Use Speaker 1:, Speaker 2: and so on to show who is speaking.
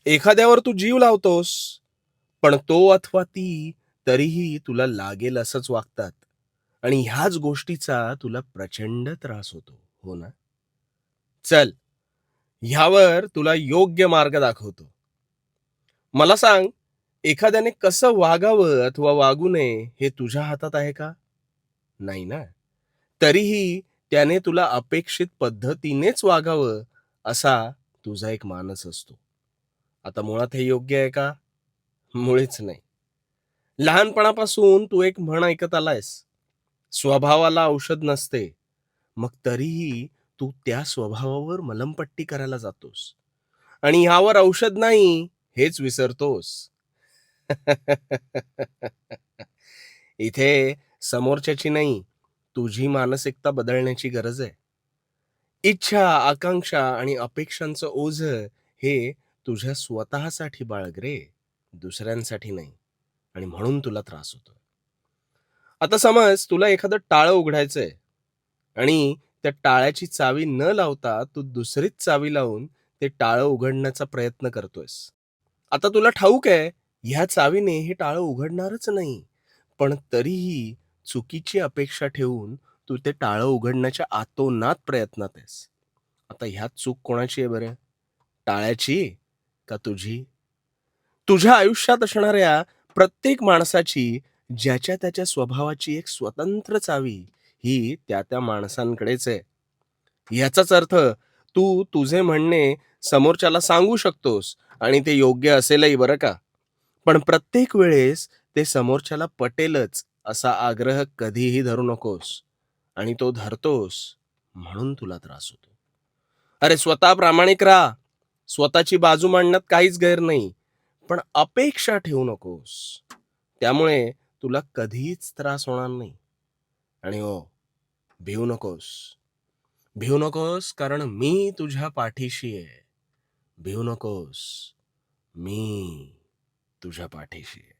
Speaker 1: एखाद्यावर तू जीव लावतोस, पण तो अथवा ती तरीही तुला लागेल असंच वागतात आणि ह्याच गोष्टीचा तुला प्रचंड त्रास होतो, हो ना? चल, ह्यावर तुला योग्य मार्ग दाखवतो. मला सांग, एखाद्याने कसं वागावं अथवा वागू नये हे तुझ्या हातात आहे का? नाही ना. तरीही त्याने तुला अपेक्षित पद्धतीनेच वागावं असा तुझा एक मानस असतो. आता मुळात हे योग्य आहे का? मुळीच नाही. लहानपणापासून तू एक म्हण ऐकत आलायस, स्वभावाला औषध नसते. मग तरीही तू त्या स्वभावावर मलमपट्टी करायला जातोस आणि ह्यावर औषध नाही हेच विसरतोस. इथे समोरच्याची नाही, तुझी मानसिकता बदलण्याची गरज आहे. इच्छा, आकांक्षा आणि अपेक्षांचं ओझं हे तुझ्या स्वतःसाठी बाळग रे, दुसऱ्यांसाठी नाही. आणि म्हणून तुला त्रास होतो. आता समज तुला एखादं टाळं उघडायचंय आणि त्या टाळ्याची चावी न लावता तू दुसरीच चावी लावून ते टाळं उघडण्याचा प्रयत्न करतोयस. आता तुला ठाऊक आहे, ह्या चावीने हे टाळं उघडणारच नाही. पण तरीही चुकीची अपेक्षा ठेवून तू ते टाळं उघडण्याच्या आतोनात प्रयत्नात आहेस. आता ह्यात चूक कोणाची आहे बरं? टाळ्याची का तुझी? तुझ्या आयुष्यात असणाऱ्या प्रत्येक माणसाची ज्याच्या त्याच्या स्वभावाची एक स्वतंत्र चावी ही त्या माणसांकडेच आहे. याचाच अर्थ तू तुझे म्हणणे समोरच्याला सांगू शकतोस आणि ते योग्य असेलही बरं का. पण प्रत्येक वेळेस ते समोरच्याला पटेलच असा आग्रह कधीही धरू नकोस आणि तो धरतोस म्हणून तुला त्रास होतो. अरे स्वतः प्रामाणिक राहा. स्वतःची बाजू मांडण्यात काहीच गैर नाही. पण अपेक्षा ठेवू नकोस. त्यामुळे तुला कधीच त्रास होणार नाही. आणि हो, भिवू नकोस. भिवू नकोस कारण मी तुझ्या पाठीशी आहे. भिवू नकोस. मी तुझ्या पाठीशी आहे.